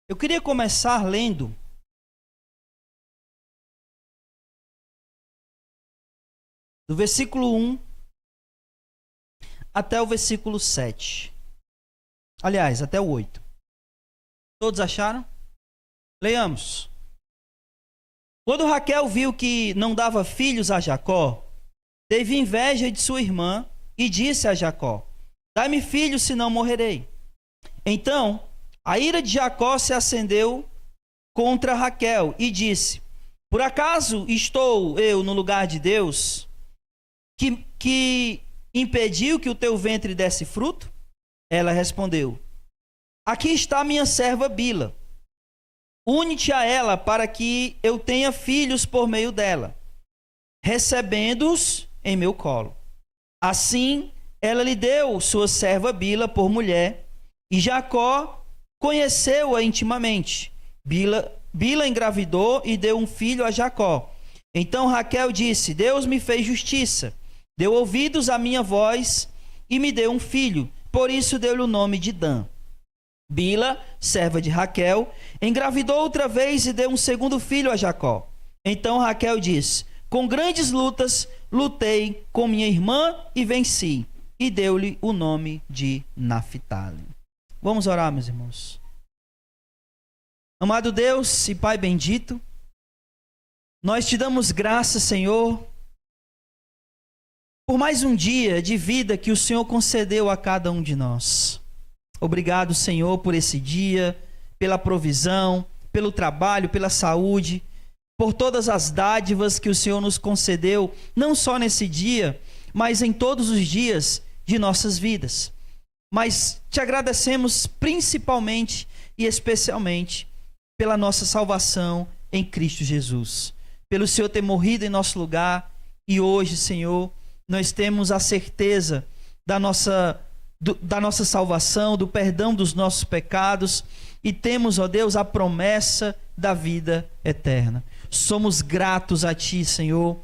Eu queria começar lendo do versículo 1 até o versículo 7. Aliás, até o 8. Todos acharam? Leiamos. Quando Raquel viu que não dava filhos a Jacó, teve inveja de sua irmã e disse a Jacó: Dá-me filhos, senão morrerei. Então, a ira de Jacó se acendeu contra Raquel e disse: Por acaso estou eu no lugar de Deus, que impediu que o teu ventre desse fruto? Ela respondeu: Aqui está minha serva Bila. Une-te a ela para que eu tenha filhos por meio dela, recebendo-os em meu colo. Assim, ela lhe deu sua serva Bila por mulher, e Jacó conheceu-a intimamente. Bila engravidou e deu um filho a Jacó. Então Raquel disse: Deus me fez justiça, deu ouvidos à minha voz e me deu um filho. Por isso deu-lhe o nome de Dan. Bila, serva de Raquel, engravidou outra vez e deu um segundo filho a Jacó. Então Raquel disse: Com grandes lutas lutei com minha irmã e venci. E deu-lhe o nome de Naphtali. Vamos orar, meus irmãos. Amado Deus e Pai bendito, nós te damos graças, Senhor, por mais um dia de vida que o Senhor concedeu a cada um de nós. Obrigado, Senhor, por esse dia, pela provisão, pelo trabalho, pela saúde, por todas as dádivas que o Senhor nos concedeu, não só nesse dia, mas em todos os dias de nossas vidas. Mas te agradecemos principalmente e especialmente pela nossa salvação em Cristo Jesus, pelo Senhor ter morrido em nosso lugar, e hoje, Senhor, nós temos a certeza da nossa salvação, do perdão dos nossos pecados, e temos, ó Deus, a promessa da vida eterna. Somos gratos a Ti, Senhor,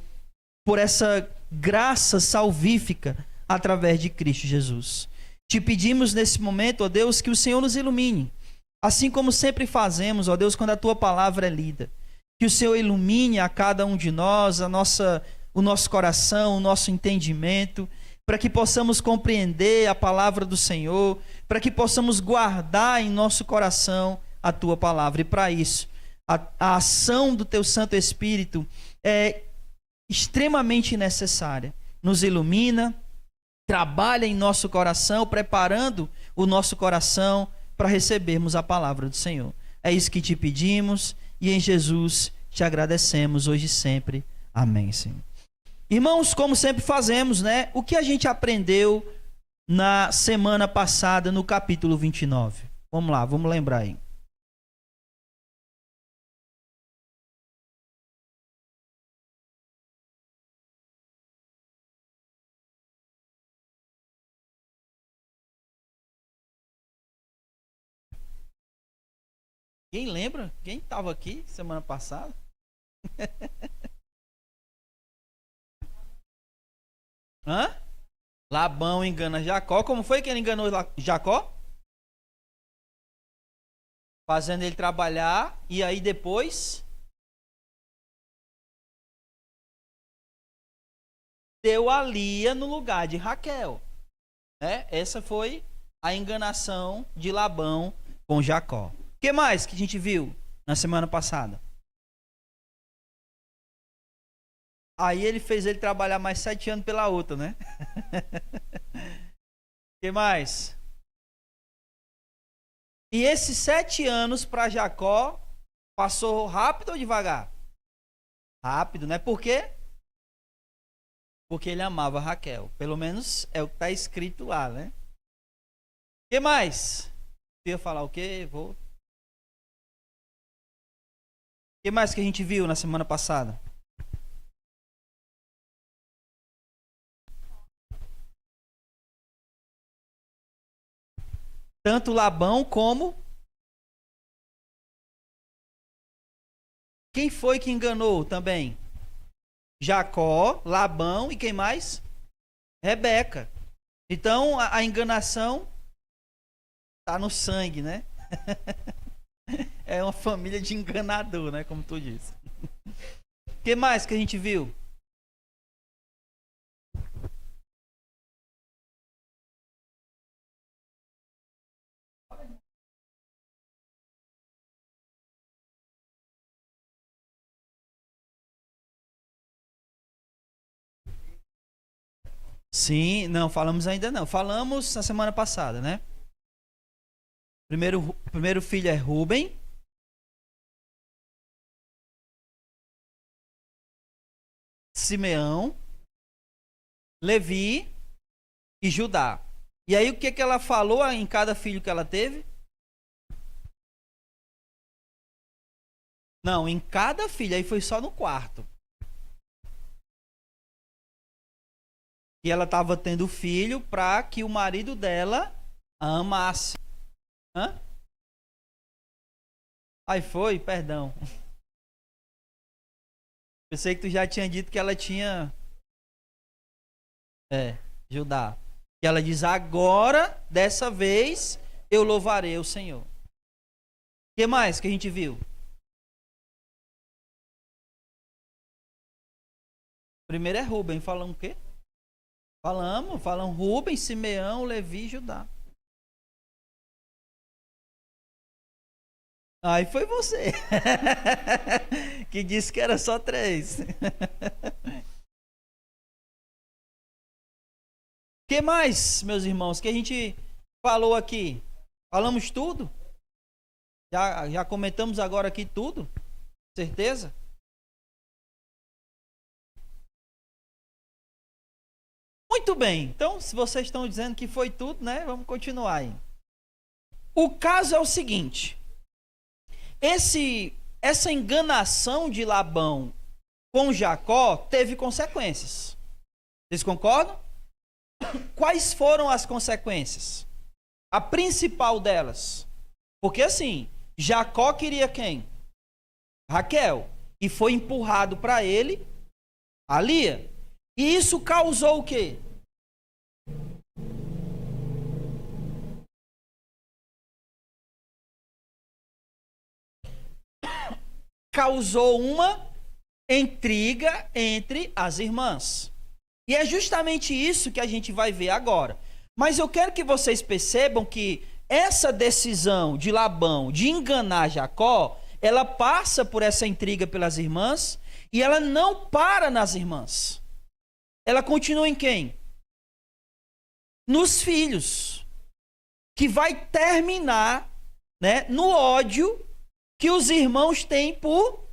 por essa graça salvífica através de Cristo Jesus. Te pedimos nesse momento, ó Deus, que o Senhor nos ilumine, assim como sempre fazemos, ó Deus, quando a Tua palavra é lida. Que o Senhor ilumine a cada um de nós, o nosso coração, o nosso entendimento, para que possamos compreender a palavra do Senhor, para que possamos guardar em nosso coração a Tua palavra. E para isso, a ação do Teu Santo Espírito é extremamente necessária. Nos ilumina, trabalha em nosso coração, preparando o nosso coração para recebermos a palavra do Senhor. É isso que te pedimos e em Jesus te agradecemos hoje e sempre. Amém, Senhor. Irmãos, como sempre fazemos, né? O que a gente aprendeu na semana passada no capítulo 29? Vamos lá, vamos lembrar aí. Quem lembra? Quem estava aqui semana passada? Hã? Labão engana Jacó. Como foi que ele enganou Jacó? Fazendo ele trabalhar. E aí depois deu a Lia no lugar de Raquel, né? Essa foi a enganação de Labão com Jacó. O que mais que a gente viu na semana passada? Aí ele fez ele trabalhar mais 7 anos pela outra, né? O que mais? E esses 7 anos para Jacó passou rápido ou devagar? Rápido, né? Por quê? Porque ele amava Raquel. Pelo menos é o que está escrito lá, né? O que mais? Eu ia falar o quê? O que mais que a gente viu na semana passada? Tanto Labão como... Quem foi que enganou também? Jacó, Labão e quem mais? Rebeca. Então a enganação está no sangue, né? É uma família de enganador, né? Como tu disse. O que mais que a gente viu? Sim, não, falamos ainda não. Falamos na semana passada, né? Primeiro filho é Rubem. Simeão, Levi e Judá. E aí o que ela falou em cada filho que ela teve? Não, em cada filho, aí foi só no quarto. E ela estava tendo filho para que o marido dela a amasse. Hã? Aí foi, perdão. Pensei que tu já tinha dito que ela tinha. Judá. E ela diz: agora, dessa vez, eu louvarei o Senhor. O que mais que a gente viu? Primeiro é Rubem. Falamos o quê? Falamos Rubem, Simeão, Levi e Judá. Aí foi você que disse que era só 3. Que mais, meus irmãos, que a gente falou aqui? Falamos tudo? Já comentamos agora aqui tudo? Certeza? Muito bem. Então, se vocês estão dizendo que foi tudo, né? Vamos continuar aí. O caso é o seguinte. Essa enganação de Labão com Jacó teve consequências. Vocês concordam? Quais foram as consequências? A principal delas. Porque assim, Jacó queria quem? Raquel. E foi empurrado para ele a Lia. E isso causou o quê? Causou uma intriga entre as irmãs. E é justamente isso que a gente vai ver agora. Mas eu quero que vocês percebam que essa decisão de Labão de enganar Jacó, ela passa por essa intriga pelas irmãs e ela não para nas irmãs. Ela continua em quem? Nos filhos. Que vai terminar, né, no ódio que os irmãos têm por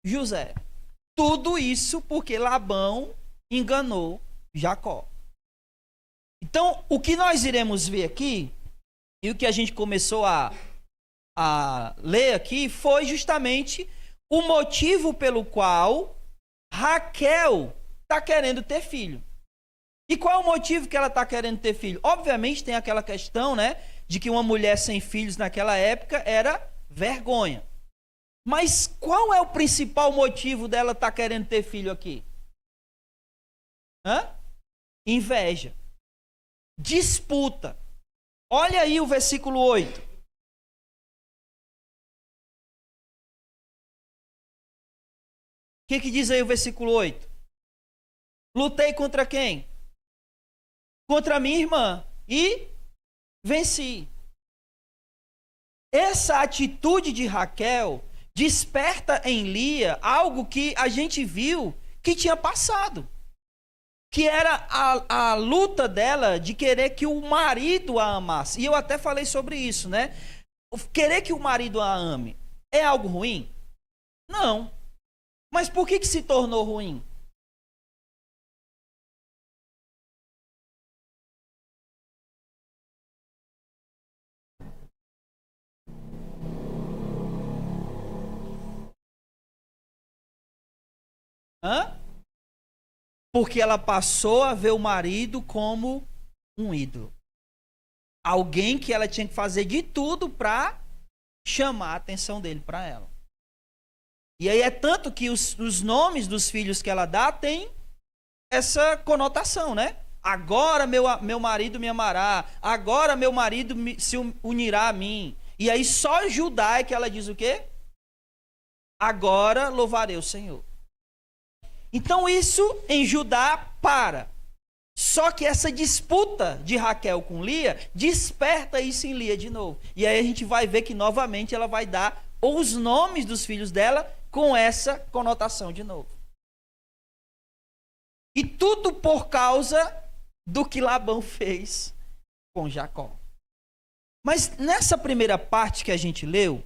José. Tudo isso porque Labão enganou Jacó. Então, o que nós iremos ver aqui, e o que a gente começou a ler aqui, foi justamente o motivo pelo qual Raquel está querendo ter filho. E qual é o motivo que ela está querendo ter filho? Obviamente tem aquela questão, né, de que uma mulher sem filhos naquela época era vergonha. Mas qual é o principal motivo dela estar querendo ter filho aqui? Inveja. Disputa. Olha aí o versículo 8. O que diz aí o versículo 8? Lutei contra quem? Contra minha irmã. E venci. Essa atitude de Raquel desperta em Lia algo que a gente viu que tinha passado. Que era a luta dela de querer que o marido a amasse. E eu até falei sobre isso, né? Querer que o marido a ame é algo ruim? Não. Mas por que se tornou ruim? Porque ela passou a ver o marido como um ídolo. Alguém que ela tinha que fazer de tudo para chamar a atenção dele para ela. E aí é tanto que os nomes dos filhos que ela dá tem essa conotação, né? Agora meu marido me amará. Agora meu marido se unirá a mim. E aí só Judá é que ela diz o quê? Agora louvarei o Senhor. Então isso em Judá para. Só que essa disputa de Raquel com Lia desperta isso em Lia de novo. E aí a gente vai ver que novamente ela vai dar os nomes dos filhos dela com essa conotação de novo. E tudo por causa do que Labão fez com Jacó. Mas nessa primeira parte que a gente leu,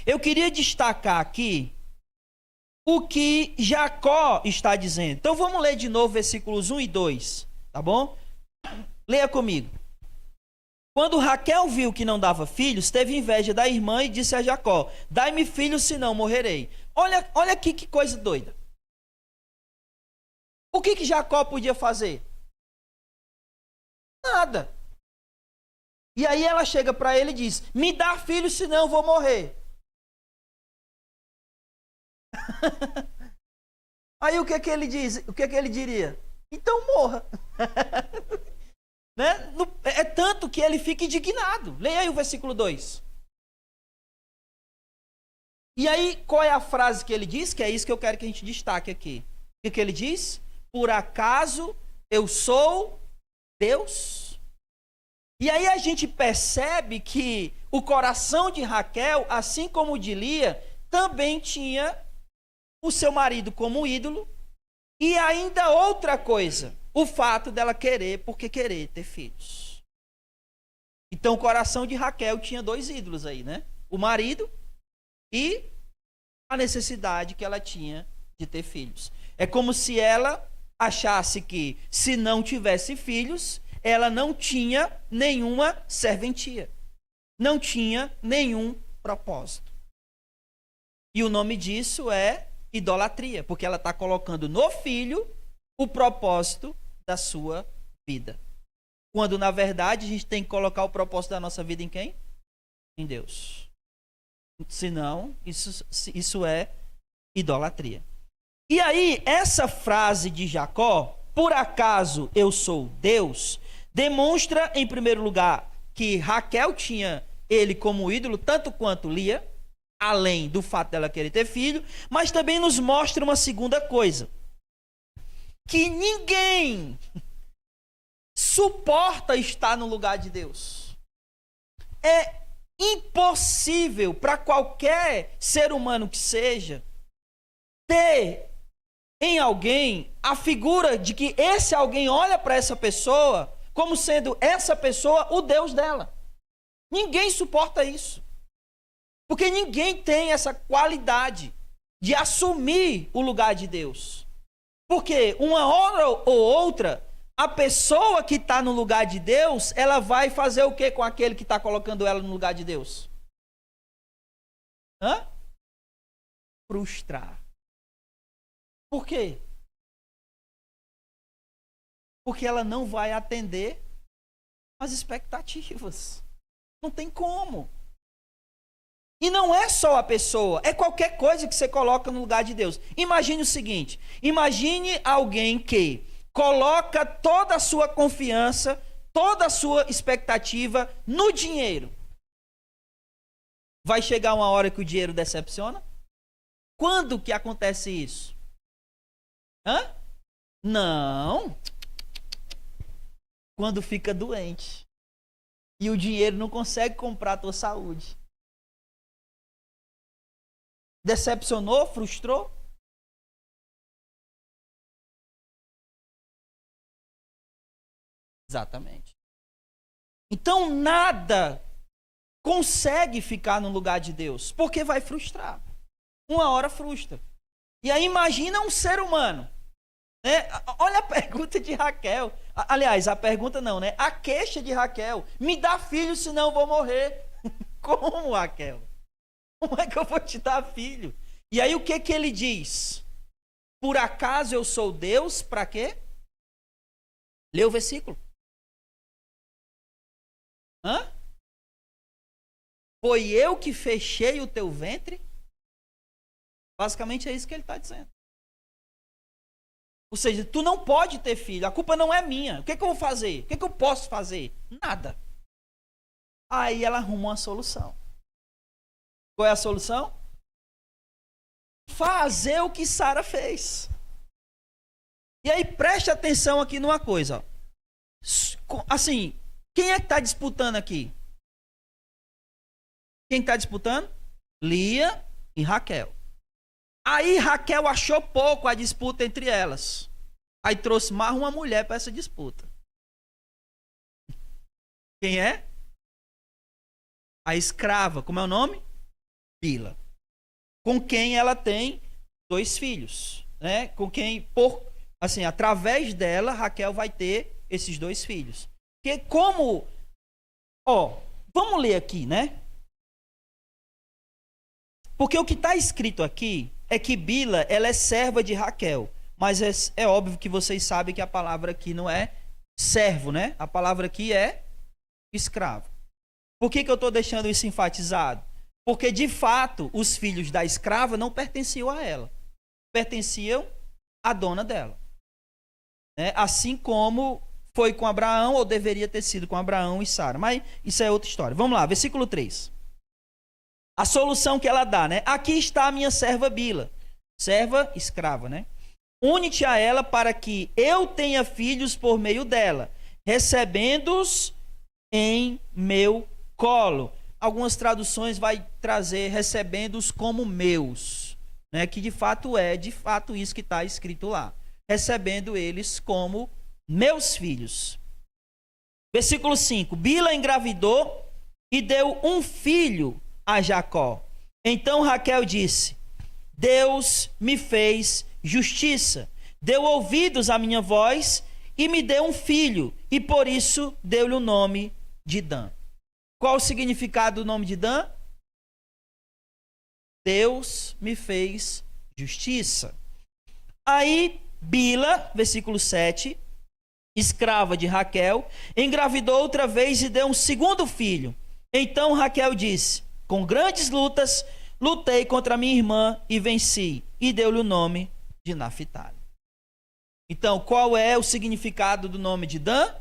eu queria destacar aqui o que Jacó está dizendo. Então vamos ler de novo versículos 1 e 2, tá bom? Leia comigo. Quando Raquel viu que não dava filhos, teve inveja da irmã e disse a Jacó: dai-me filhos, senão morrerei. Olha aqui que coisa doida. O que Jacó podia fazer? Nada. E aí ela chega para ele e diz: me dá filhos, senão eu vou morrer. Aí o que ele diz? O que ele diria? Então morra. Né? É tanto que ele fica indignado. Leia aí o versículo 2. E aí, qual é a frase que ele diz? Que é isso que eu quero que a gente destaque aqui. O que ele diz? Por acaso eu sou Deus? E aí a gente percebe que o coração de Raquel, assim como o de Lia, também tinha o seu marido como ídolo. E ainda outra coisa, o fato dela querer ter filhos. Então o coração de Raquel tinha dois ídolos aí, né? O marido e a necessidade que ela tinha de ter filhos. É como se ela achasse que se não tivesse filhos, ela não tinha nenhuma serventia. Não tinha nenhum propósito. E o nome disso é idolatria, porque ela está colocando no filho o propósito da sua vida. Quando, na verdade, a gente tem que colocar o propósito da nossa vida em quem? Em Deus. Senão, isso é idolatria. E aí, essa frase de Jacó, por acaso eu sou Deus, demonstra, em primeiro lugar, que Raquel tinha ele como ídolo, tanto quanto Lia, além do fato dela querer ter filho, mas também nos mostra uma segunda coisa, que ninguém suporta estar no lugar de Deus. É impossível para qualquer ser humano que seja ter em alguém a figura de que esse alguém olha para essa pessoa como sendo essa pessoa o Deus dela. Ninguém suporta isso. Porque ninguém tem essa qualidade de assumir o lugar de Deus. Porque uma hora ou outra, a pessoa que está no lugar de Deus, ela vai fazer o que com aquele que está colocando ela no lugar de Deus? Frustrar. Por quê? Porque ela não vai atender às expectativas. Não tem como. E não é só a pessoa, é qualquer coisa que você coloca no lugar de Deus. Imagine o seguinte, imagine alguém que coloca toda a sua confiança, toda a sua expectativa no dinheiro. Vai chegar uma hora que o dinheiro decepciona? Quando que acontece isso? Não. Quando fica doente. E o dinheiro não consegue comprar a tua saúde. Decepcionou? Frustrou? Exatamente. Então nada consegue ficar no lugar de Deus, porque vai frustrar. Uma hora frustra. E aí imagina um ser humano, né? Olha a pergunta de Raquel. Aliás, a pergunta não, né? A queixa de Raquel. Me dá filho, senão eu vou morrer. Como, Raquel? Como é que eu vou te dar filho? E aí o que ele diz? Por acaso eu sou Deus? Para quê? Lê o versículo. Foi eu que fechei o teu ventre? Basicamente é isso que ele está dizendo. Ou seja, tu não pode ter filho, a culpa não é minha. O que eu vou fazer? O que eu posso fazer? Nada. Aí ela arruma uma solução. Qual é a solução? Fazer o que Sara fez. E aí preste atenção aqui numa coisa. Ó. Assim, quem é que está disputando aqui? Quem está disputando? Lia e Raquel. Aí Raquel achou pouco a disputa entre elas. Aí trouxe mais uma mulher para essa disputa. Quem é? A escrava. Como é o nome? Bila. Com quem ela tem 2 filhos, né? Com quem, assim, através dela, Raquel vai ter esses 2 filhos. Que como, vamos ler aqui, né? Porque o que está escrito aqui é que Bila, ela é serva de Raquel. Mas é óbvio que vocês sabem que a palavra aqui não é servo, né? A palavra aqui é escravo. Por que eu estou deixando isso enfatizado? Porque, de fato, os filhos da escrava não pertenciam a ela. Pertenciam à dona dela. Né? Assim como foi com Abraão, ou deveria ter sido com Abraão e Sara. Mas isso é outra história. Vamos lá, versículo 3. A solução que ela dá, né? Aqui está a minha serva Bila. Serva, escrava, né? Une-te a ela para que eu tenha filhos por meio dela, recebendo-os em meu colo. Algumas traduções vai trazer recebendo-os como meus, né? Que de fato isso que está escrito lá. Recebendo eles como meus filhos. Versículo 5. Bila engravidou e deu um filho a Jacó. Então Raquel disse: Deus me fez justiça, deu ouvidos à minha voz e me deu um filho, e por isso deu-lhe o nome de Dan. Qual o significado do nome de Dan? Deus me fez justiça. Aí Bila, versículo 7, escrava de Raquel, engravidou outra vez e deu um segundo filho. Então Raquel disse: com grandes lutas, lutei contra minha irmã e venci, e deu-lhe o nome de Naphtali. Então, qual é o significado do nome de Dan?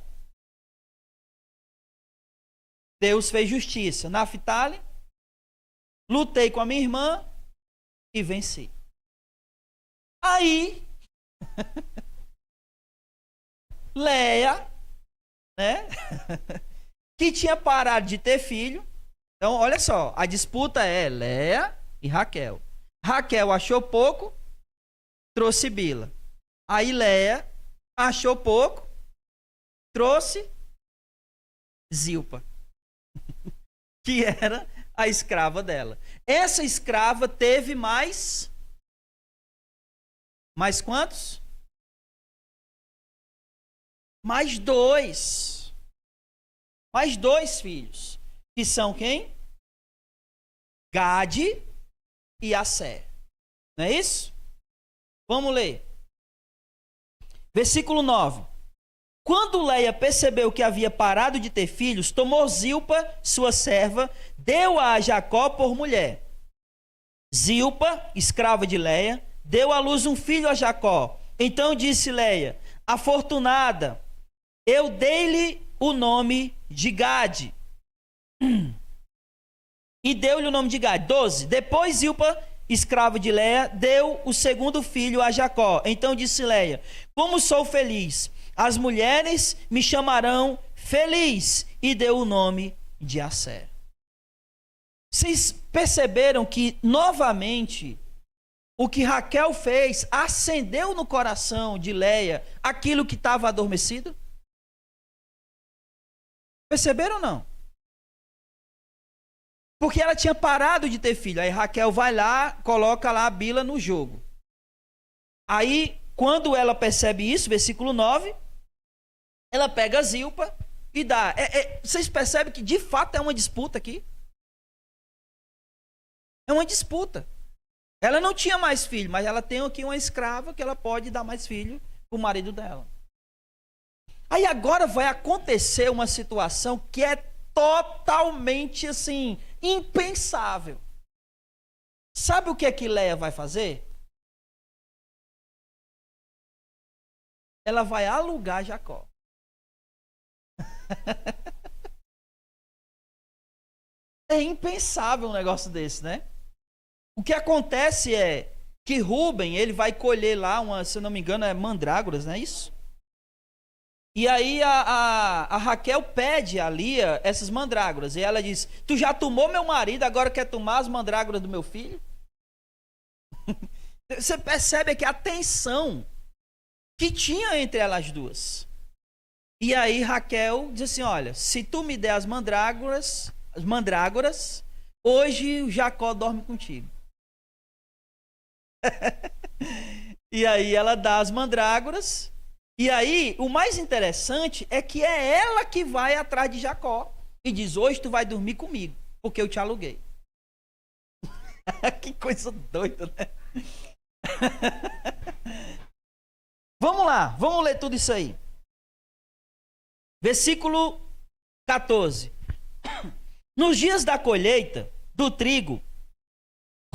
Deus fez justiça. Naphtali, lutei com a minha irmã e venci. Aí, Leia, né? Que tinha parado de ter filho. Então, olha só, a disputa é Leia e Raquel. Raquel achou pouco, trouxe Bila. Aí Leia achou pouco, trouxe Zilpa, que era a escrava dela. Essa escrava teve mais quantos? Mais 2. Mais 2 filhos. Que são quem? Gade e Asser. Não é isso? Vamos ler. Versículo 9. Quando Leia percebeu que havia parado de ter filhos, tomou Zilpa, sua serva, deu-a a Jacó por mulher. Zilpa, escrava de Leia, deu à luz um filho a Jacó. Então disse Leia: afortunada, eu dei-lhe o nome de Gade. E deu-lhe o nome de Gade. 12. Depois Zilpa, escrava de Leia, deu o segundo filho a Jacó. Então disse Leia: como sou feliz, as mulheres me chamarão feliz. E deu o nome de Asser. Vocês perceberam que, novamente, o que Raquel fez acendeu no coração de Leia aquilo que estava adormecido? Perceberam ou não? Porque ela tinha parado de ter filho. Aí Raquel vai lá, coloca lá a Bila no jogo. Aí, quando ela percebe isso, versículo 9, ela pega a Zilpa e dá. Vocês percebem que de fato é uma disputa aqui? É uma disputa. Ela não tinha mais filho, mas ela tem aqui uma escrava que ela pode dar mais filho para o marido dela. Aí agora vai acontecer uma situação que é totalmente assim, impensável. Sabe o que é que Leia vai fazer? Ela vai alugar Jacó. É impensável um negócio desse, né? O que acontece é que Rúben, ele vai colher lá se eu não me engano, mandrágoras, não é isso? E aí a Raquel pede a Lia essas mandrágoras. E ela diz: tu já tomou meu marido, agora quer tomar as mandrágoras do meu filho? Você percebe aqui a tensão que tinha entre elas duas. E aí Raquel diz assim: olha, se tu me der as mandrágoras, hoje o Jacó dorme contigo. E aí ela dá as mandrágoras. E aí o mais interessante é que é ela que vai atrás de Jacó e diz: hoje tu vai dormir comigo, porque eu te aluguei. Que coisa doida, né? Vamos lá, vamos ler tudo isso aí. Versículo 14. Nos dias da colheita do trigo,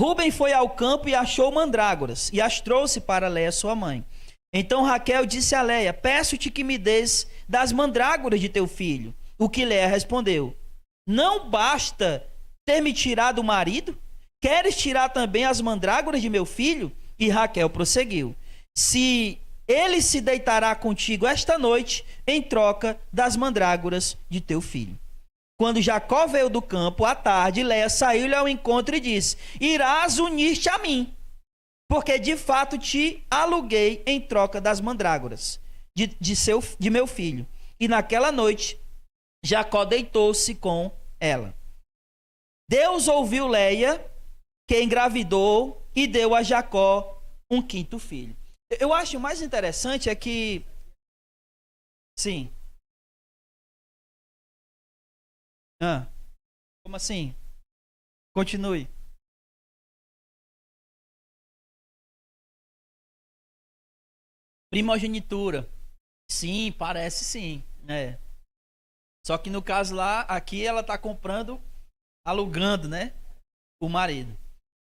Rúben foi ao campo e achou mandrágoras, e as trouxe para Léia, sua mãe. Então Raquel disse a Léia: peço-te que me des das mandrágoras de teu filho. O que Léia respondeu: não basta ter me tirado o marido? Queres tirar também as mandrágoras de meu filho? E Raquel prosseguiu: se ele se deitará contigo esta noite, em troca das mandrágoras de teu filho. Quando Jacó veio do campo à tarde, Léia saiu-lhe ao encontro e disse: irás unir-te a mim, porque de fato te aluguei em troca das mandrágoras de meu filho. E naquela noite, Jacó deitou-se com ela. Deus ouviu Léia, que engravidou, e deu a Jacó um quinto filho. Eu acho o mais interessante é que... Sim. Como assim? Continue. Primogenitura. Sim, parece sim. É. Só que no caso lá, aqui ela está comprando, alugando, né? O marido.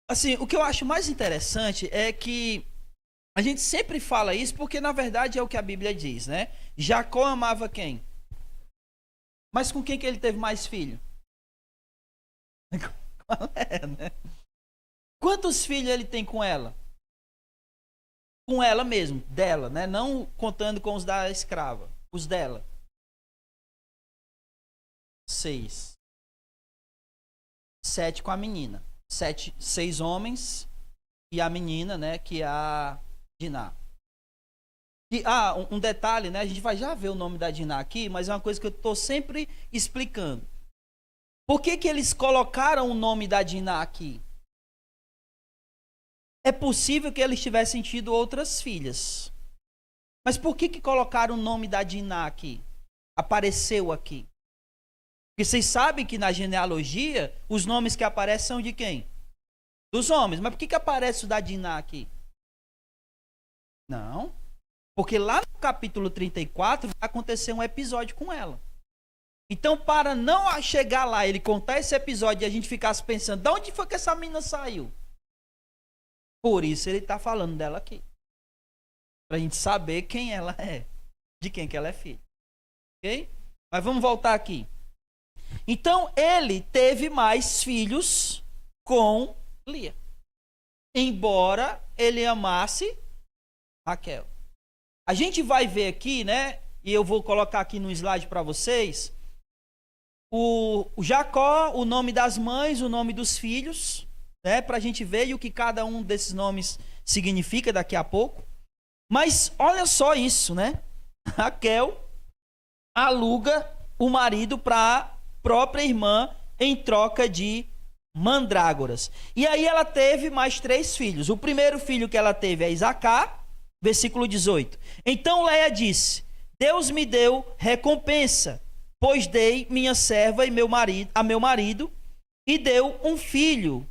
Assim, o que eu acho mais interessante é que a gente sempre fala isso porque na verdade é o que a Bíblia diz, né? Jacó amava quem? Mas com quem que ele teve mais filho? Qual é, né? Quantos filhos ele tem com ela? Com ela mesmo, dela, né? Não contando com os da escrava, os dela. 6. 7 com a menina. 6 homens e a menina, né? Que é a Diná. E, um detalhe, né? A gente vai já ver o nome da Diná aqui, mas é uma coisa que eu estou sempre explicando. Por que que eles colocaram o nome da Diná aqui? É possível que eles tivessem tido outras filhas. Mas por que que colocaram o nome da Diná aqui? Apareceu aqui. Porque vocês sabem que na genealogia, os nomes que aparecem são de quem? Dos homens. Mas por que que aparece o da Diná aqui? Não. Porque lá no capítulo 34 vai acontecer um episódio com ela. Então, para não chegar lá, ele contar esse episódio e a gente ficasse pensando, de onde foi que essa menina saiu? Por isso ele está falando dela aqui. Para a gente saber quem ela é. De quem que ela é filha. Ok? Mas vamos voltar aqui. Então, ele teve mais filhos com Lia. Embora ele amasse Raquel. A gente vai ver aqui, né? E eu vou colocar aqui no slide para vocês. O Jacó, o nome das mães, o nome dos filhos, né? Para a gente ver o que cada um desses nomes significa daqui a pouco. Mas olha só isso, né? Raquel aluga o marido para a própria irmã em troca de mandrágoras. E aí ela teve mais 3 filhos. O primeiro filho que ela teve é Isacar, versículo 18. Então Léia disse: Deus me deu recompensa, pois dei minha serva a meu marido, e deu um filho.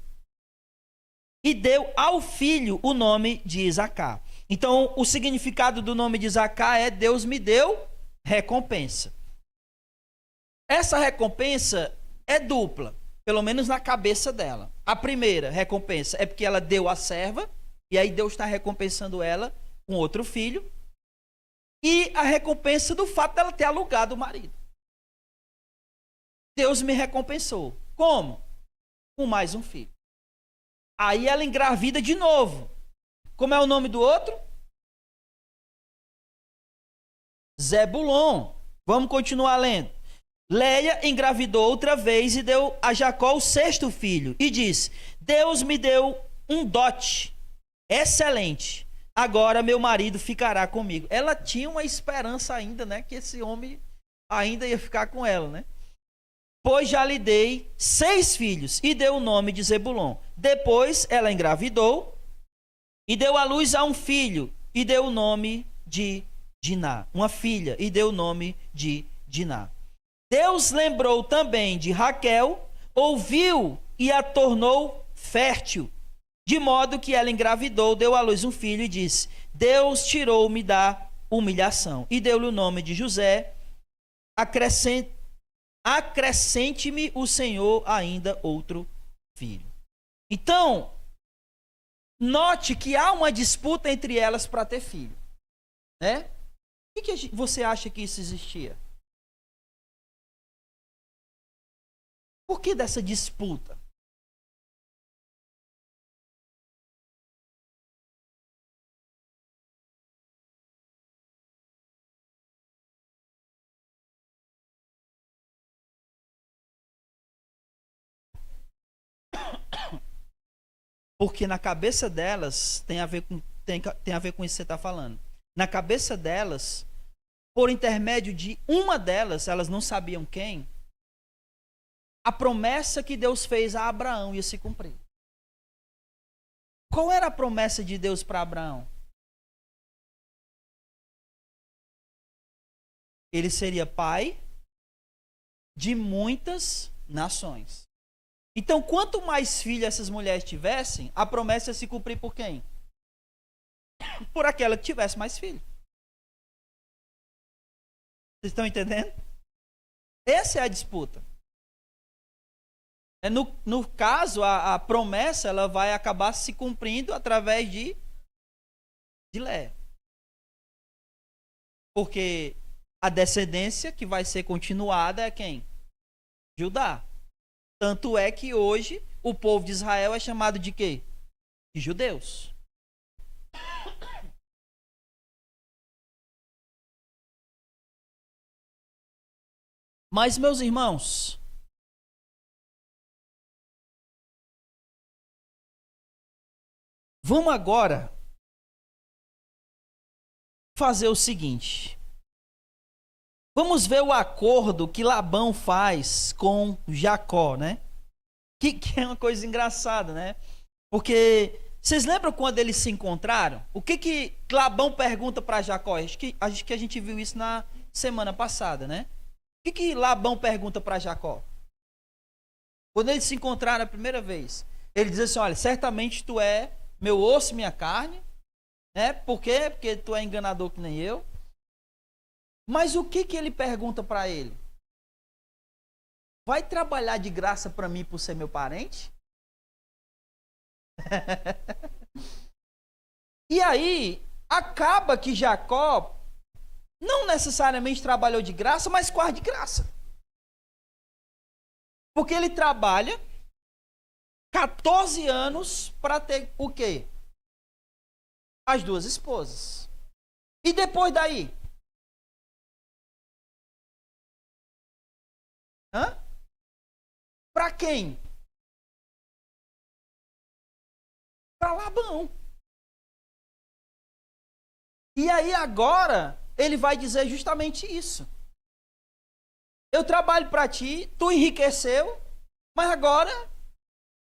E deu ao filho o nome de Isacar. Então, o significado do nome de Isacar é: Deus me deu recompensa. Essa recompensa é dupla, pelo menos na cabeça dela. A primeira recompensa é porque ela deu a serva, e aí Deus está recompensando ela com outro filho. E a recompensa do fato dela ter alugado o marido. Deus me recompensou. Como? com mais um filho. Aí ela engravida de novo. Como é o nome do outro? Zebulon. Vamos continuar lendo. Léia engravidou outra vez e deu a Jacó o sexto filho. E disse: Deus me deu um dote excelente. Agora meu marido ficará comigo. Ela tinha uma esperança ainda, né? Que esse homem ainda ia ficar com ela, né? Pois já lhe dei 6 filhos. E deu o nome de Zebulon. Depois ela engravidou e deu à luz a um filho. E deu o nome de Diná. Uma filha. E deu o nome de Diná. Deus lembrou também de Raquel, ouviu e a tornou fértil, de modo que ela engravidou, deu à luz um filho e disse: Deus tirou-me da humilhação. E deu-lhe o nome de José. Acrescente-me o Senhor ainda outro filho. Então, note que há uma disputa entre elas para ter filho, né? Por que você acha que isso existia? Por que dessa disputa? Porque na cabeça delas tem a ver com isso que você está falando. Na cabeça delas, por intermédio de uma delas, elas não sabiam quem, a promessa que Deus fez a Abraão ia se cumprir. Qual era a promessa de Deus para Abraão? Ele seria pai de muitas nações. Então, quanto mais filhos essas mulheres tivessem, a promessa ia se cumprir por quem? Por aquela que tivesse mais filhos. Vocês estão entendendo? Essa é a disputa. No caso, a promessa ela vai acabar se cumprindo através de Léia. Porque a descendência que vai ser continuada é quem? Judá. Tanto é que hoje o povo de Israel é chamado de quê? De judeus. Mas, meus irmãos, vamos agora fazer o seguinte. Vamos ver o acordo que Labão faz com Jacó, né? Que é uma coisa engraçada, né? Porque vocês lembram quando eles se encontraram? O que Labão pergunta para Jacó? Acho que a gente viu isso na semana passada, né? O que Labão pergunta para Jacó? Quando eles se encontraram a primeira vez, ele diz assim: olha, certamente tu é meu osso e minha carne, né? Por quê? Porque tu é enganador que nem eu. Mas o que ele pergunta para ele? Vai trabalhar de graça para mim por ser meu parente? E aí, acaba que Jacó não necessariamente trabalhou de graça, mas quase de graça. Porque ele trabalha 14 anos para ter o quê? As 2 esposas. E depois daí? Para quem? Para Labão. E aí agora ele vai dizer justamente isso. Eu trabalho para ti, tu enriqueceu, mas agora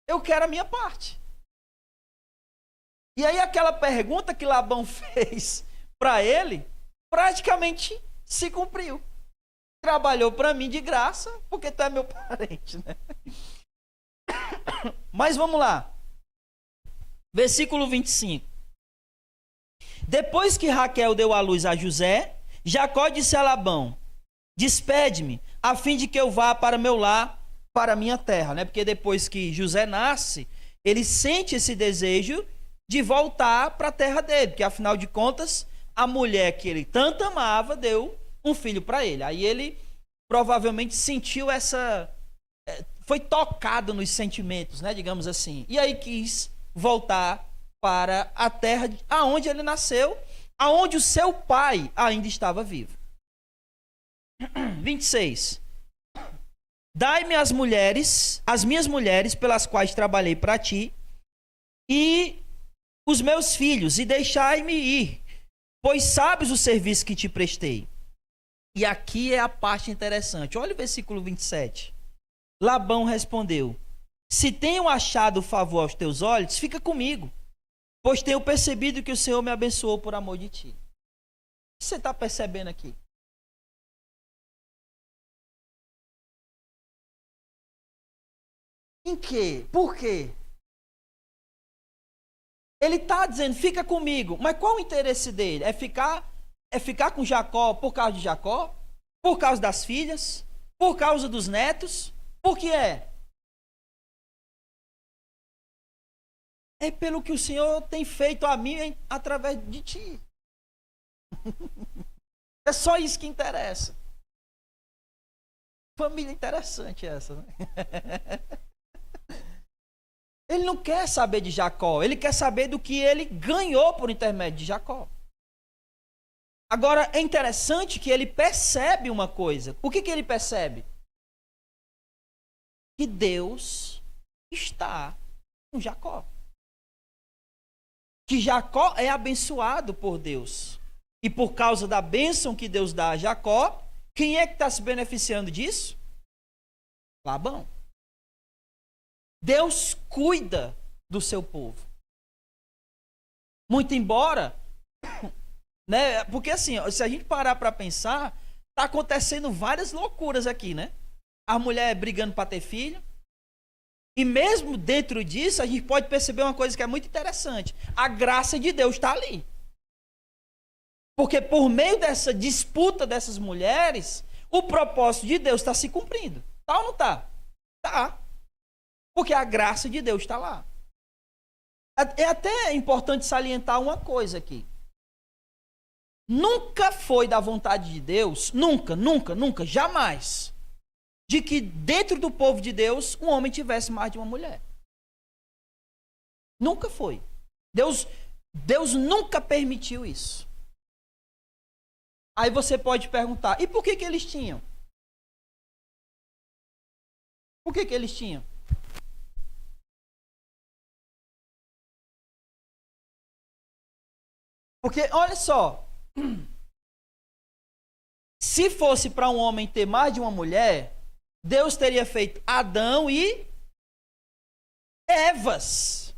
eu quero a minha parte. E aí aquela pergunta que Labão fez para ele, praticamente se cumpriu. Trabalhou para mim de graça, porque tu é meu parente, né? Mas vamos lá. Versículo 25. Depois que Raquel deu à luz a José, Jacó disse a Labão: despede-me, a fim de que eu vá para meu lar, para minha terra, né? Porque depois que José nasce, ele sente esse desejo de voltar para a terra dele, porque afinal de contas, a mulher que ele tanto amava deu um filho para ele. Aí ele provavelmente sentiu foi tocado nos sentimentos, né, digamos assim. E aí quis voltar para a terra aonde ele nasceu, aonde o seu pai ainda estava vivo. 26. Dai-me as minhas mulheres pelas quais trabalhei para ti, e os meus filhos, e deixai-me ir, pois sabes o serviço que te prestei. E aqui é a parte interessante. Olha o versículo 27. Labão respondeu: se tenho achado favor aos teus olhos, fica comigo, pois tenho percebido que o Senhor me abençoou por amor de ti. O que você está percebendo aqui? Em quê? Por quê? Ele está dizendo, fica comigo. Mas qual o interesse dele? É ficar com Jacó por causa de Jacó? Por causa das filhas? Por causa dos netos? Por que é? É pelo que o Senhor tem feito a mim através de ti. É só isso que interessa. Família interessante essa, né? Ele não quer saber de Jacó, ele quer saber do que ele ganhou por intermédio de Jacó. Agora, é interessante que ele percebe uma coisa. O que ele percebe? Que Deus está com Jacó. Que Jacó é abençoado por Deus. E por causa da bênção que Deus dá a Jacó, quem é que está se beneficiando disso? Labão. Deus cuida do seu povo. Muito embora, né? Porque assim, se a gente parar para pensar, tá acontecendo várias loucuras aqui, né? A mulher brigando para ter filho. E mesmo dentro disso, a gente pode perceber uma coisa que é muito interessante. A graça de Deus está ali. Porque por meio dessa disputa dessas mulheres, o propósito de Deus está se cumprindo. Tá ou não tá? Tá. Porque a graça de Deus está lá. É até importante salientar uma coisa aqui. Nunca foi da vontade de Deus, nunca, jamais, de que dentro do povo de Deus um homem tivesse mais de uma mulher. Nunca foi. Deus nunca permitiu isso. Aí você pode perguntar, e por que eles tinham? Por que eles tinham? Porque, olha só, se fosse para um homem ter mais de uma mulher, Deus teria feito Adão e Evas.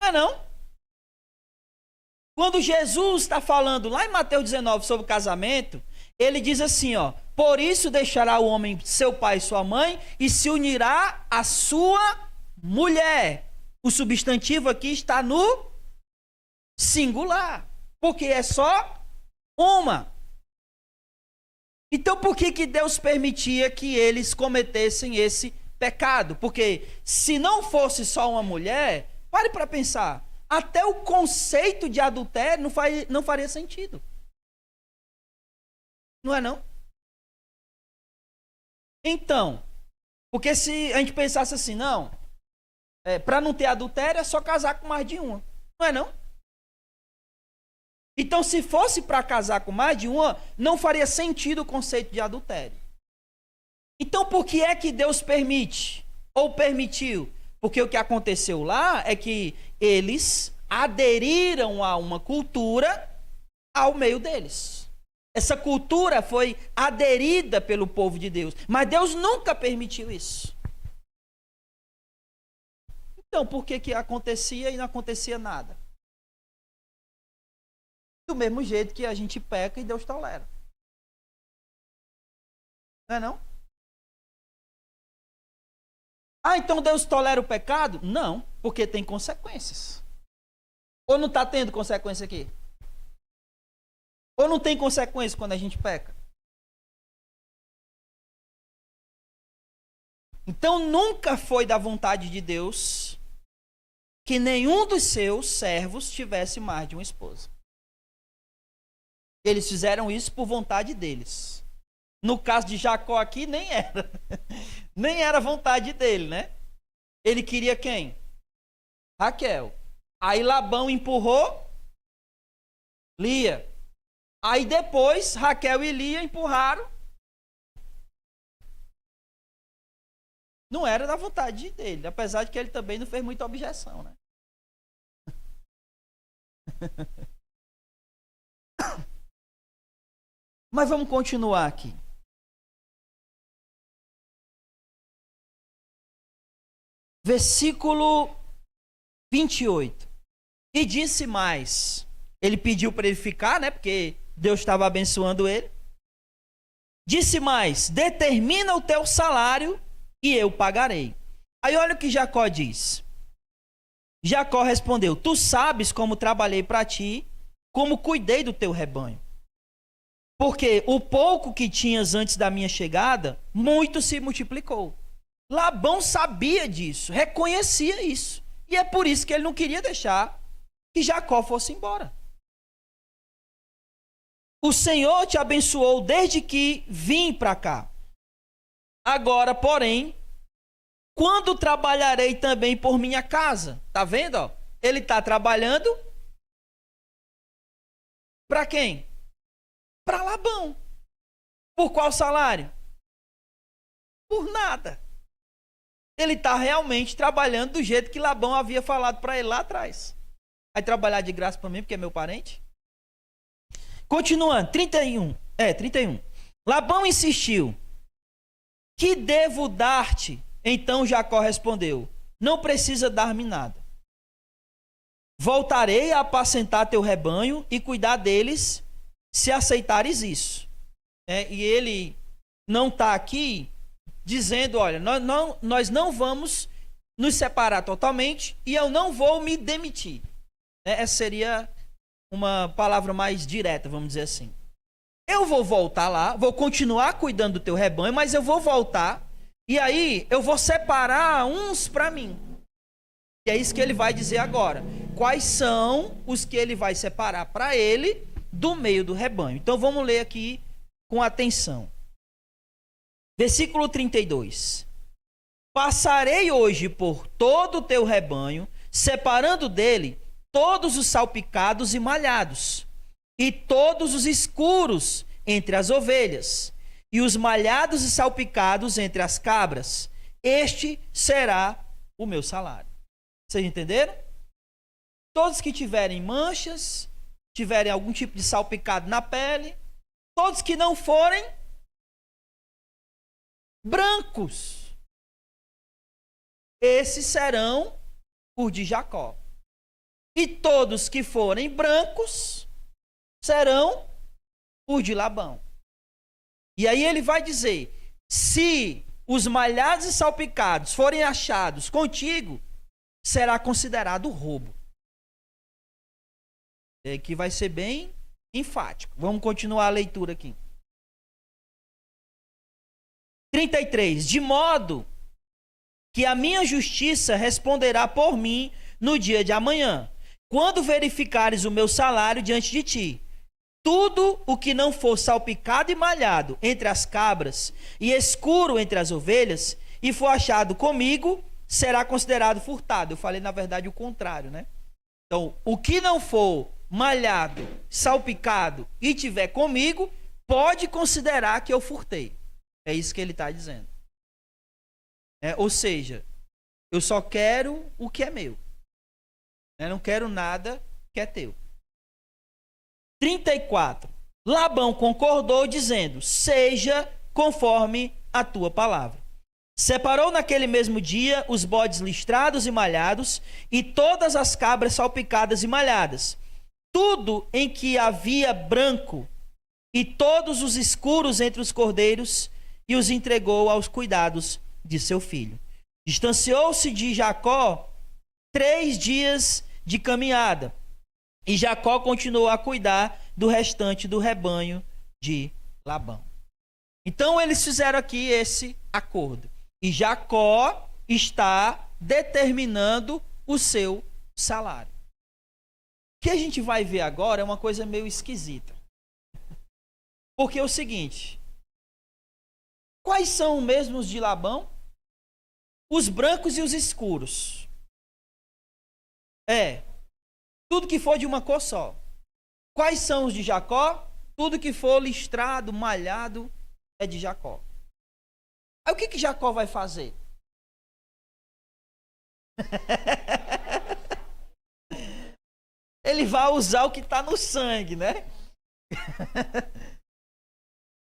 Não é não? Quando Jesus está falando lá em Mateus 19 sobre o casamento, ele diz assim, ó: por isso deixará o homem seu pai e sua mãe e se unirá à sua mulher. O substantivo aqui está no singular, porque é só uma. Então por que Deus permitia que eles cometessem esse pecado? Porque se não fosse só uma mulher, pare para pensar, até o conceito de adultério não faria sentido. Não é não? Então, porque se a gente pensasse assim, não, para não ter adultério é só casar com mais de uma. Não é não? Então, se fosse para casar com mais de uma, não faria sentido o conceito de adultério. Então, por que é que Deus permite? Ou permitiu? Porque o que aconteceu lá é que eles aderiram a uma cultura ao meio deles. Essa cultura foi aderida pelo povo de Deus. Mas Deus nunca permitiu isso. Então, por que acontecia e não acontecia nada? Do mesmo jeito que a gente peca e Deus tolera. Não é não? Ah, então Deus tolera o pecado? Não, porque tem consequências. Ou não está tendo consequência aqui? Ou não tem consequência quando a gente peca? Então nunca foi da vontade de Deus que nenhum dos seus servos tivesse mais de uma esposa. Eles fizeram isso por vontade deles. No caso de Jacó aqui, nem era. Nem era vontade dele, né? Ele queria quem? Raquel. Aí Labão empurrou Lia. Aí depois Raquel e Lia empurraram. Não era da vontade dele, apesar de que ele também não fez muita objeção, né? Mas vamos continuar aqui. Versículo 28. E disse mais. Ele pediu para ele ficar, né? Porque Deus estava abençoando ele. Disse mais: determina o teu salário e eu pagarei. Aí olha o que Jacó diz. Jacó respondeu: tu sabes como trabalhei para ti, como cuidei do teu rebanho. Porque o pouco que tinhas antes da minha chegada, muito se multiplicou. Labão sabia disso, reconhecia isso. E é por isso que ele não queria deixar que Jacó fosse embora. O Senhor te abençoou desde que vim para cá. Agora, porém, quando trabalharei também por minha casa? Tá vendo? Ó? Ele está trabalhando para quem? Para Labão. Por qual salário? Por nada. Ele está realmente trabalhando do jeito que Labão havia falado para ele lá atrás. Vai trabalhar de graça para mim porque é meu parente? Continuando, 31. Labão insistiu: que devo dar-te? Então Jacó respondeu: não precisa dar-me nada. Voltarei a apacentar teu rebanho e cuidar deles, se aceitares isso. E ele não está aqui dizendo: olha, nós não vamos nos separar totalmente e eu não vou me demitir. Essa seria uma palavra mais direta, vamos dizer assim. Eu vou voltar lá, vou continuar cuidando do teu rebanho, mas eu vou voltar e aí eu vou separar uns para mim. E é isso que ele vai dizer agora. Quais são os que ele vai separar para ele do meio do rebanho? Então vamos ler aqui com atenção. Versículo 32. Passarei hoje por todo o teu rebanho, separando dele todos os salpicados e malhados, e todos os escuros entre as ovelhas, e os malhados e salpicados entre as cabras. Este será o meu salário. Vocês entenderam? Todos que tiverem manchas, tiverem algum tipo de salpicado na pele, todos que não forem brancos, esses serão os de Jacó. E todos que forem brancos serão os de Labão. E aí ele vai dizer: se os malhados e salpicados forem achados contigo, será considerado roubo. Que vai ser bem enfático. Vamos continuar a leitura aqui. 33. De modo que a minha justiça responderá por mim no dia de amanhã, quando verificares o meu salário diante de ti. Tudo o que não for salpicado e malhado entre as cabras e escuro entre as ovelhas, e for achado comigo, será considerado furtado. Eu falei, na verdade, o contrário, né? Então, o que não for malhado, salpicado e tiver comigo, pode considerar que eu furtei. É isso que ele está dizendo. Ou seja, eu só quero o que é meu. Eu não quero nada que é teu. 34. Labão concordou, dizendo: seja conforme a tua palavra. Separou naquele mesmo dia os bodes listrados e malhados, e todas as cabras salpicadas e malhadas, tudo em que havia branco, e todos os escuros entre os cordeiros, e os entregou aos cuidados de seu filho. Distanciou-se de Jacó 3 dias de caminhada, e Jacó continuou a cuidar do restante do rebanho de Labão. Então eles fizeram aqui esse acordo. E Jacó está determinando o seu salário. O que a gente vai ver agora é uma coisa meio esquisita. Porque é o seguinte: Quais são mesmo os de Labão? Os brancos e os escuros. Tudo que for de uma cor só. Quais são os de Jacó? Tudo que for listrado, malhado, é de Jacó. Aí o que Jacó vai fazer? Ele vai usar o que está no sangue, né?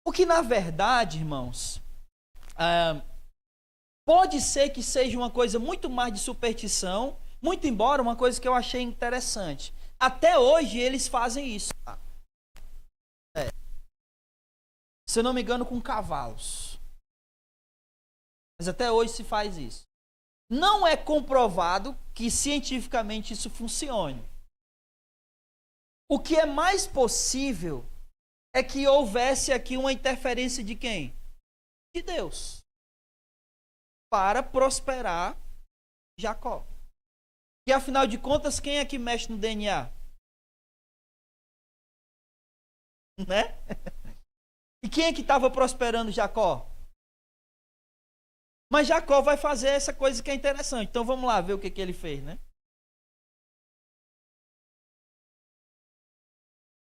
O que na verdade, irmãos, pode ser que seja uma coisa muito mais de superstição, muito embora uma coisa que eu achei interessante. Até hoje eles fazem isso. Se eu não me engano, com cavalos. Mas até hoje se faz isso. Não é comprovado que cientificamente isso funcione. O que é mais possível é que houvesse aqui uma interferência de quem? De Deus. Para prosperar Jacó. E afinal de contas, quem é que mexe no DNA? Né? E quem é que estava prosperando Jacó? Mas Jacó vai fazer essa coisa que é interessante. Então vamos lá ver o que ele fez, né?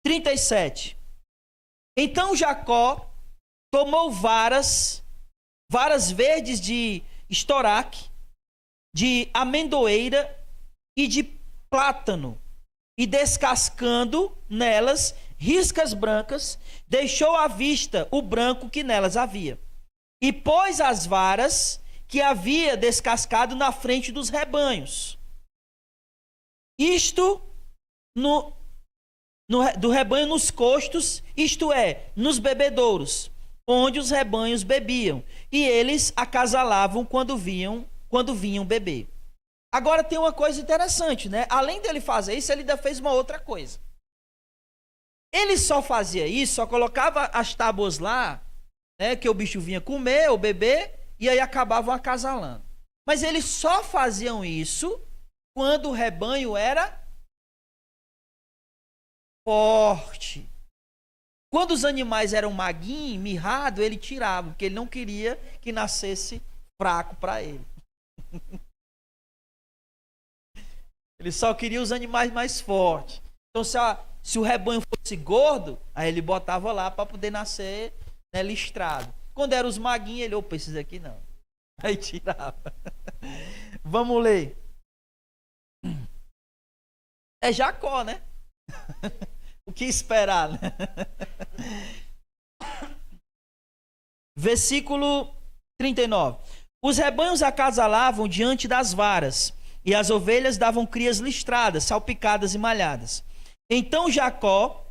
37. Então Jacó tomou varas verdes de estoraque, de amendoeira e de plátano, e descascando nelas riscas brancas, deixou à vista o branco que nelas havia. E pôs as varas que havia descascado na frente dos rebanhos. Isto do rebanho nos costos, isto é, nos bebedouros, onde os rebanhos bebiam, e eles acasalavam quando vinham beber. Agora tem uma coisa interessante, né? Além dele fazer isso, ele ainda fez uma outra coisa. Ele só fazia isso, só colocava as tábuas lá, né, que o bicho vinha comer ou beber, e aí acabavam acasalando. Mas eles só faziam isso quando o rebanho era forte. Quando os animais eram maguinhos, mirrados, ele tirava, porque ele não queria que nascesse fraco para ele. Ele só queria os animais mais fortes. Então, se o rebanho fosse gordo, aí ele botava lá para poder nascer, né, listrado. Quando eram os maguinhos, ele, opa, esses aqui não. Aí tirava. Vamos ler. É Jacó, né? O que esperar, né? Versículo 39. Os rebanhos acasalavam diante das varas, e as ovelhas davam crias listradas, salpicadas e malhadas. Então Jacó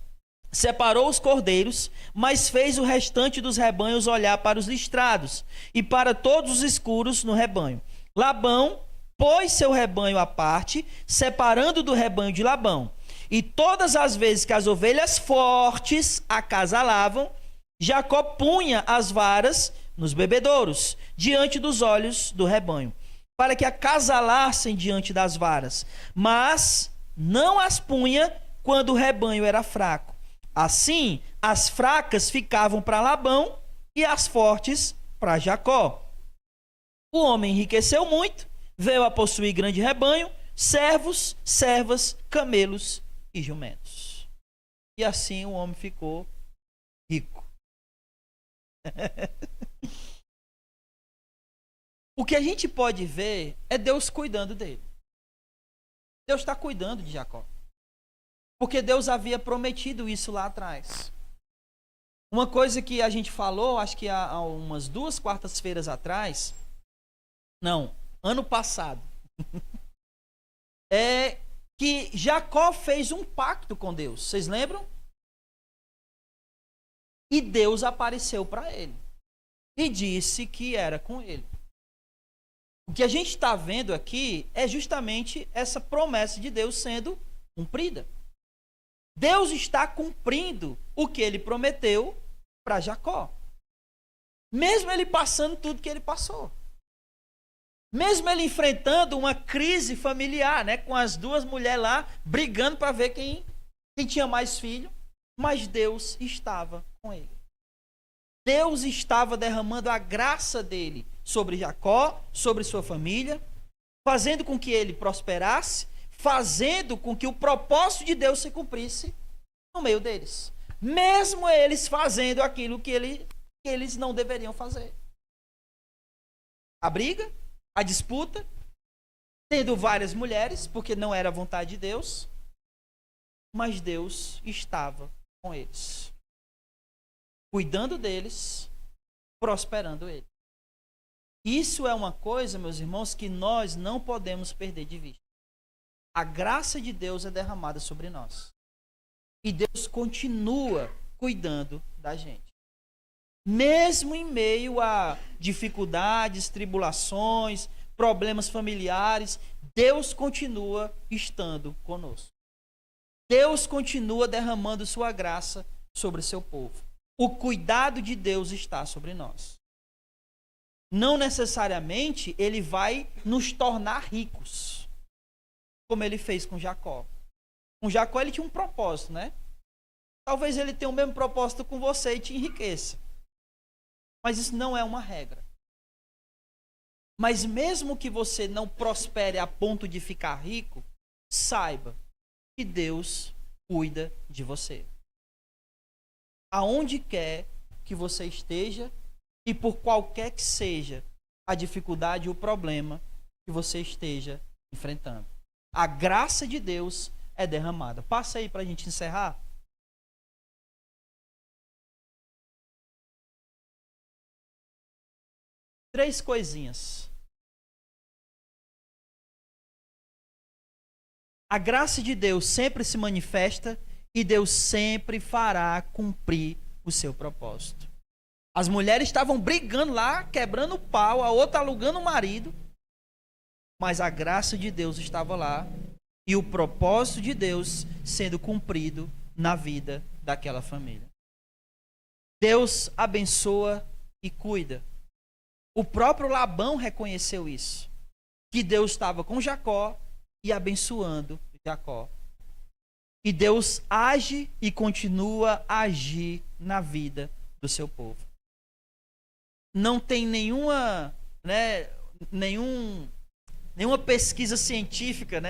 separou os cordeiros, mas fez o restante dos rebanhos olhar para os listrados e para todos os escuros no rebanho. Labão pôs seu rebanho à parte, separando do rebanho de Labão. E todas as vezes que as ovelhas fortes acasalavam, Jacó punha as varas nos bebedouros, diante dos olhos do rebanho, para que acasalassem diante das varas, mas não as punha quando o rebanho era fraco. Assim, as fracas ficavam para Labão e as fortes para Jacó. O homem enriqueceu muito, veio a possuir grande rebanho, servos, servas, camelos e jumentos. E assim o homem ficou rico. O que a gente pode ver é Deus cuidando dele. Deus está cuidando de Jacó. Porque Deus havia prometido isso lá atrás. Uma coisa que a gente falou, acho que há umas 2 quartas-feiras atrás, não, ano passado, é que Jacó fez um pacto com Deus. Vocês lembram? E Deus apareceu para ele e disse que era com ele. O que a gente está vendo aqui é justamente essa promessa de Deus sendo cumprida. Deus está cumprindo o que ele prometeu para Jacó. Mesmo ele passando tudo que ele passou. Mesmo ele enfrentando uma crise familiar, né, com as 2 mulheres lá, brigando para ver quem tinha mais filho, mas Deus estava com ele. Deus estava derramando a graça dele sobre Jacó, sobre sua família, fazendo com que ele prosperasse, fazendo com que o propósito de Deus se cumprisse no meio deles. Mesmo eles fazendo aquilo que eles não deveriam fazer. A briga, a disputa, tendo várias mulheres, porque não era a vontade de Deus, mas Deus estava com eles, cuidando deles, prosperando eles. Isso é uma coisa, meus irmãos, que nós não podemos perder de vista. A graça de Deus é derramada sobre nós. E Deus continua cuidando da gente. Mesmo em meio a dificuldades, tribulações, problemas familiares, Deus continua estando conosco. Deus continua derramando sua graça sobre seu povo. O cuidado de Deus está sobre nós. Não necessariamente ele vai nos tornar ricos, como ele fez com Jacó. Com Jacó ele tinha um propósito, né? Talvez ele tenha o mesmo propósito com você e te enriqueça. Mas isso não é uma regra. Mas mesmo que você não prospere a ponto de ficar rico, saiba que Deus cuida de você. Aonde quer que você esteja e por qualquer que seja a dificuldade ou o problema que você esteja enfrentando. A graça de Deus é derramada. Passa aí para a gente encerrar. Três coisinhas. A graça de Deus sempre se manifesta e Deus sempre fará cumprir o seu propósito. As mulheres estavam brigando lá, quebrando o pau, a outra alugando o marido, mas a graça de Deus estava lá e o propósito de Deus sendo cumprido na vida daquela família. Deus abençoa e cuida. O próprio Labão reconheceu isso, que Deus estava com Jacó e abençoando Jacó. E Deus age e continua a agir na vida do seu povo. Não tem nenhuma pesquisa científica,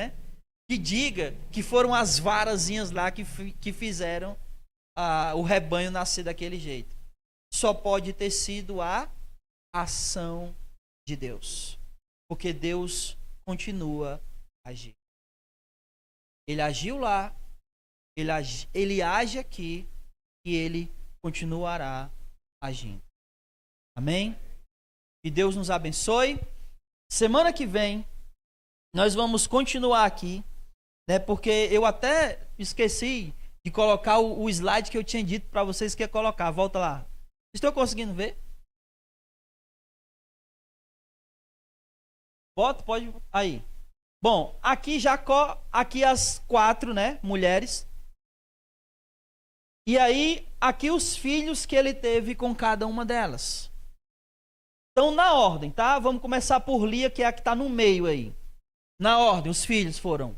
que diga que foram as varazinhas lá que fizeram o rebanho nascer daquele jeito. Só pode ter sido a ação de Deus, porque Deus continua a agir. Ele agiu lá, ele age aqui e ele continuará agindo. Amém? Que Deus nos abençoe. Semana que vem nós vamos continuar aqui, porque eu até esqueci de colocar o slide que eu tinha dito para vocês que ia colocar. Volta lá. Estão conseguindo ver? Bota, pode aí. Bom, aqui Jacó, aqui as 4, mulheres. E aí, aqui os filhos que ele teve com cada uma delas. Então, na ordem, tá? Vamos começar por Lia, que é a que está no meio aí. Na ordem, os filhos foram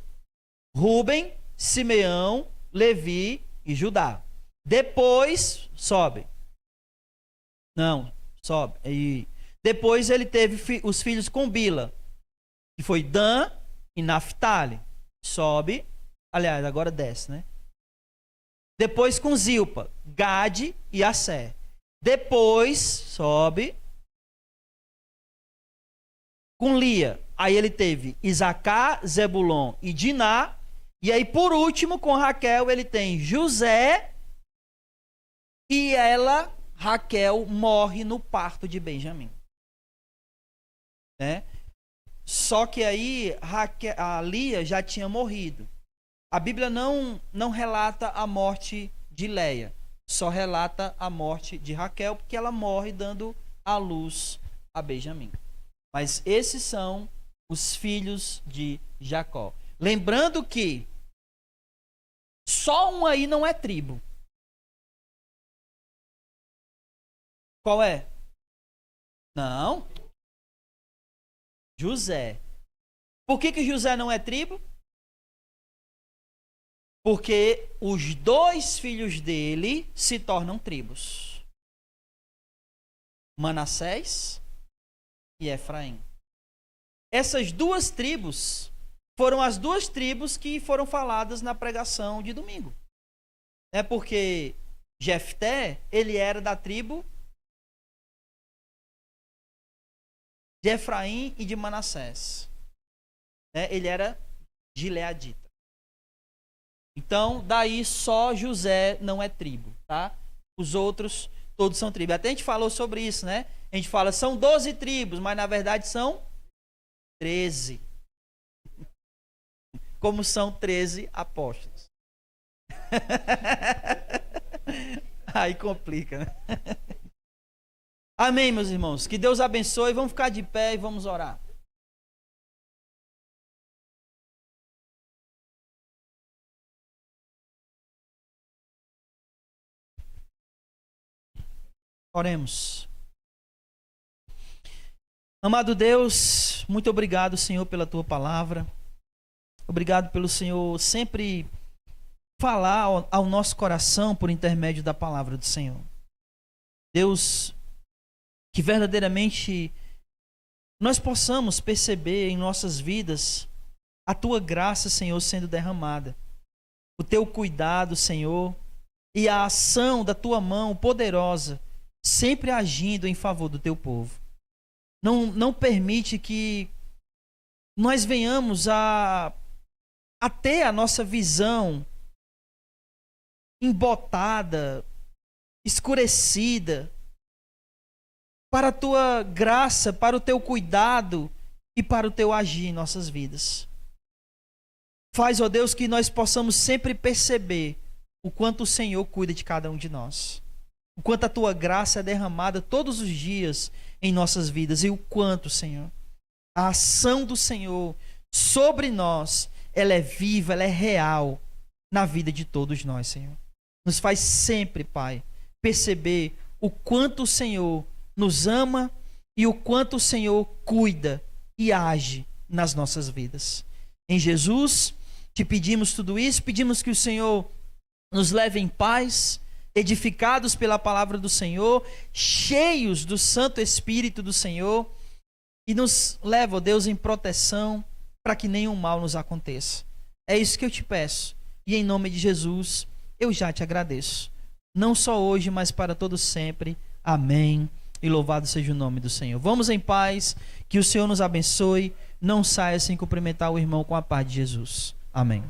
Rúben, Simeão, Levi e Judá. Depois, sobe. Não, sobe. E depois ele teve os filhos com Bila, que foi Dan e Naphtali. Sobe. Aliás, agora desce, Depois com Zilpa, Gade e Asser. Depois, sobe. Com Lia, aí ele teve Isacar, Zebulon e Diná. E aí, por último, com Raquel, ele tem José. E ela, Raquel, morre no parto de Benjamim. Só que aí, a Lia já tinha morrido. A Bíblia não relata a morte de Leia. Só relata a morte de Raquel, porque ela morre dando à luz a Benjamim. Mas esses são os filhos de Jacó. Lembrando que só um aí não é tribo. Qual é? Não. José. Por que José não é tribo? Porque os 2 filhos dele se tornam tribos. Manassés e Efraim. Essas duas tribos foram as duas tribos que foram faladas na pregação de domingo. É porque Jefté, ele era da tribo de Efraim e de Manassés. Ele era gileadita. Então, daí só José não é tribo, tá? Os outros todos são tribos. Até a gente falou sobre isso, né? A gente fala, são 12 tribos, mas na verdade são 13. Como são 13 apóstolos. Aí complica, né? Amém, meus irmãos. Que Deus abençoe. Vamos ficar de pé e vamos orar. Oremos. Amado Deus, muito obrigado, Senhor, pela tua palavra. Obrigado pelo Senhor sempre falar ao nosso coração por intermédio da palavra do Senhor. Deus, que verdadeiramente nós possamos perceber em nossas vidas a tua graça, Senhor, sendo derramada. O teu cuidado, Senhor, e a ação da tua mão poderosa sempre agindo em favor do teu povo. Não permite que nós venhamos a ter a nossa visão embotada, escurecida, para a tua graça, para o teu cuidado e para o teu agir em nossas vidas. Faz, ó Deus, que nós possamos sempre perceber o quanto o Senhor cuida de cada um de nós. O quanto a tua graça é derramada todos os dias em nossas vidas. E o quanto, Senhor, a ação do Senhor sobre nós, ela é viva, ela é real na vida de todos nós, Senhor. Nos faz sempre, Pai, perceber o quanto o Senhor nos ama e o quanto o Senhor cuida e age nas nossas vidas. Em Jesus, te pedimos tudo isso, pedimos que o Senhor nos leve em paz, edificados pela palavra do Senhor, cheios do Santo Espírito do Senhor, e nos leva, ó Deus, em proteção para que nenhum mal nos aconteça. É isso que eu te peço, e em nome de Jesus eu já te agradeço, não só hoje, mas para todo sempre. Amém. E louvado seja o nome do Senhor. Vamos em paz, que o Senhor nos abençoe. Não saia sem cumprimentar o irmão com a paz de Jesus. Amém.